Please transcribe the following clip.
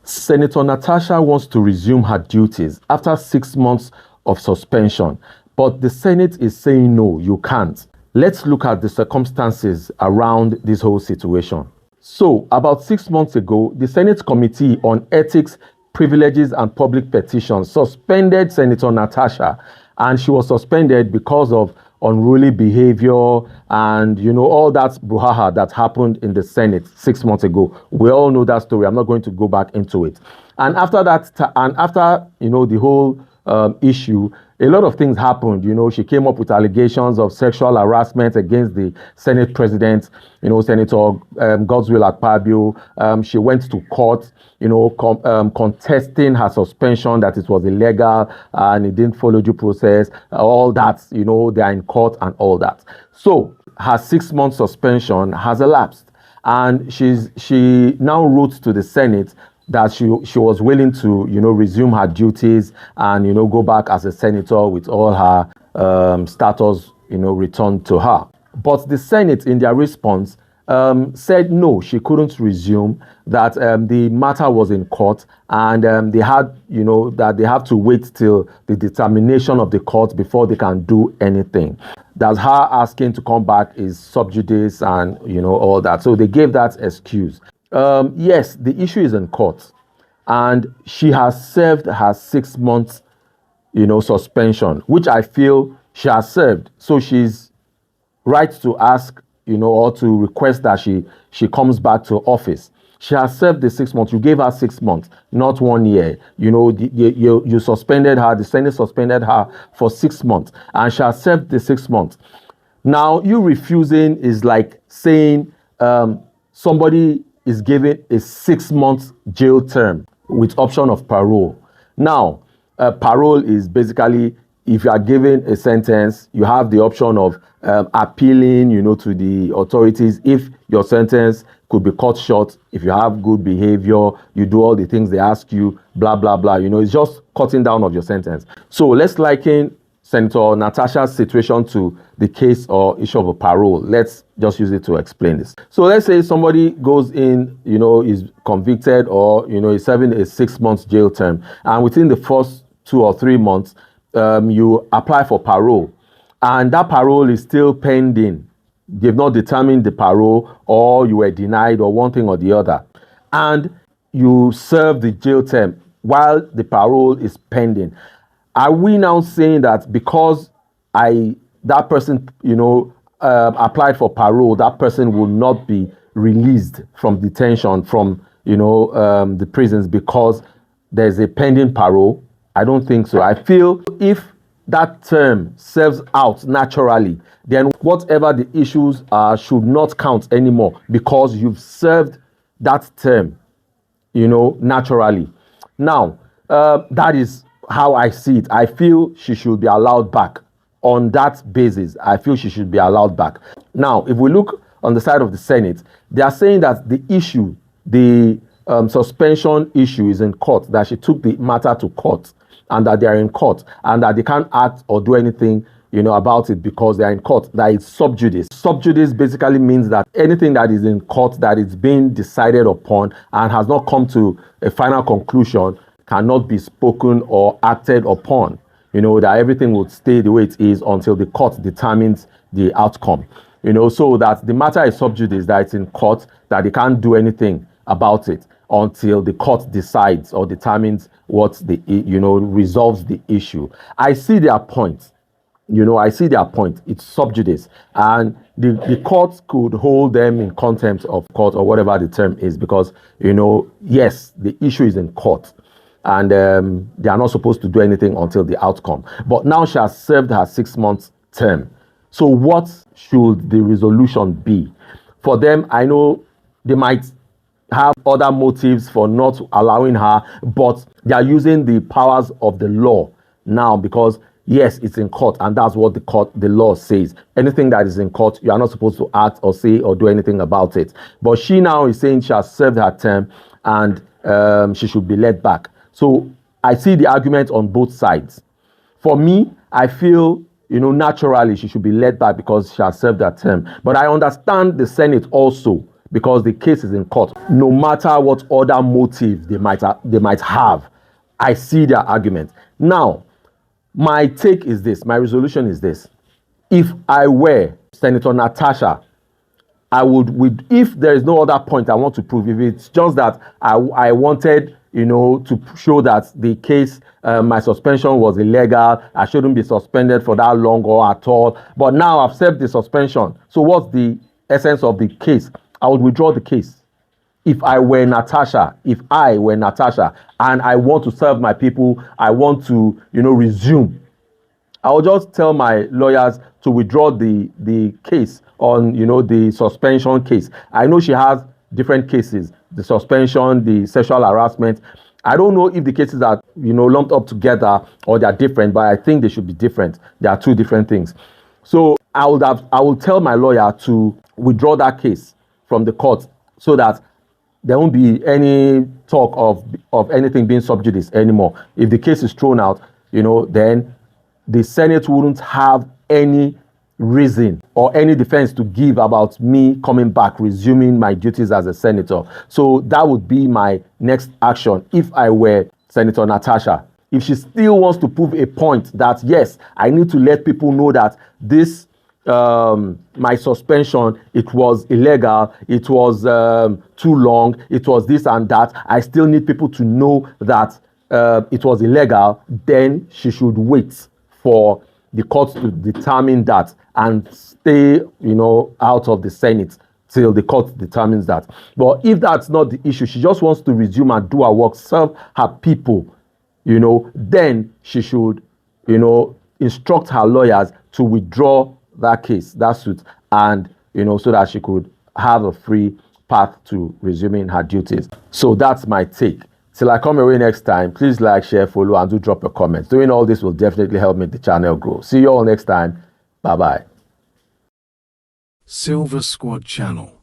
Senator Natasha wants to resume her duties after 6 months of suspension, but the Senate is saying no, you can't. Let's look at the circumstances around this whole situation. So, about 6 months ago, the Senate Committee on Ethics, Privileges and Public Petitions suspended Senator Natasha, and she was suspended because of unruly behavior and all that brouhaha that happened in the Senate 6 months ago. We all know that story. I'm not going to go back into it. And after that, the whole issue, a lot of things happened. She came up with allegations of sexual harassment against the Senate president, Senator Godswill Akpabio. She went to court, contesting her suspension, that it was illegal and it didn't follow due process, all that, they are in court and all that. So her 6 month suspension has elapsed, and she now wrote to the Senate that she was willing to, resume her duties and, go back as a senator with all her status, returned to her. But the Senate, in their response, said no, she couldn't resume, that the matter was in court, and they had, that they have to wait till the determination of the court before they can do anything. That her asking to come back is sub judice and, all that. So they gave that excuse. Yes, the issue is in court, and she has served her 6 months, suspension, which I feel she has served. So she's right to ask, or to request that she comes back to office. She has served the 6 months. You gave her 6 months, not 1 year. You suspended her. The Senate suspended her for 6 months, and she has served the 6 months. Now, you refusing is like saying somebody is given a 6 month jail term with option of parole. Now, parole is basically, if you are given a sentence, you have the option of appealing, to the authorities. If your sentence could be cut short, if you have good behavior, you do all the things they ask you, blah, blah, blah. It's just cutting down of your sentence. So let's liken Senator Natasha's situation to the case or issue of a parole. Let's just use it to explain this. So let's say somebody goes in, is convicted, or, is serving a 6 month jail term. And within the first 2 or 3 months, you apply for parole. And that parole is still pending. They've not determined the parole, or you were denied, or one thing or the other. And you serve the jail term while the parole is pending. Are we now saying that because that person, applied for parole, that person will not be released from detention from, the prisons because there's a pending parole? I don't think so. I feel if that term serves out naturally, then whatever the issues are should not count anymore, because you've served that term, naturally. Now, that is how I see it. I feel she should be allowed back. On that basis, I feel she should be allowed back. Now, if we look on the side of the Senate, they are saying that the issue, the suspension issue, is in court, that she took the matter to court, and that they are in court, and that they can't act or do anything, about it because they are in court, that it's sub judice. Sub judice basically means that anything that is in court, that is being decided upon and has not come to a final conclusion, cannot be spoken or acted upon. That everything will stay the way it is until the court determines the outcome. So that the matter is sub judice, that it's in court, that they can't do anything about it until the court decides or determines what resolves the issue. I see their point. It's sub judice, and the court could hold them in contempt of court, or whatever the term is, because yes, the issue is in court, and they are not supposed to do anything until the outcome. But now she has served her 6 month term. So what should the resolution be? For them, I know they might have other motives for not allowing her, but they are using the powers of the law now, because yes, it's in court, and that's what the law says. Anything that is in court, you are not supposed to act or say or do anything about it. But she now is saying she has served her term, and she should be let back. So I see the argument on both sides. For me, I feel, naturally she should be let back because she has served her term. But I understand the Senate also, because the case is in court. No matter what other motive they might have, I see their argument. Now, my take is this, my resolution is this. If I were Senator Natasha, I would, if there is no other point I want to prove, if it's just that I wanted, to show that the case, my suspension was illegal, I shouldn't be suspended for that long or at all, but now I've served the suspension. So what's the essence of the case? I would withdraw the case. If I were Natasha, and I want to serve my people, I want to, resume, I will just tell my lawyers to withdraw the case on, the suspension case. I know she has different cases, the suspension, the sexual harassment. I don't know if the cases are, lumped up together or they're different, but I think they should be different. They are two different things. So I will tell my lawyer to withdraw that case from the court so that there won't be any talk of anything being sub judice anymore. If the case is thrown out, then the Senate wouldn't have any reason or any defense to give about me coming back, resuming my duties as a senator. So that would be my next action if I were Senator Natasha. If she still wants to prove a point that, yes, I need to let people know that this, my suspension, it was illegal, it was too long, it was this and that, I still need people to know that it was illegal, then she should wait for the court to determine that and stay, out of the Senate till the court determines that. But if that's not the issue, she just wants to resume and do her work, serve her people, then she should, instruct her lawyers to withdraw that case, that suit, and, so that she could have a free path to resuming her duties. So that's my take. Till I come your way next time, please like, share, follow, and do drop a comment. Doing all this will definitely help make the channel grow. See you all next time. Bye-bye. Silva Squad Channel.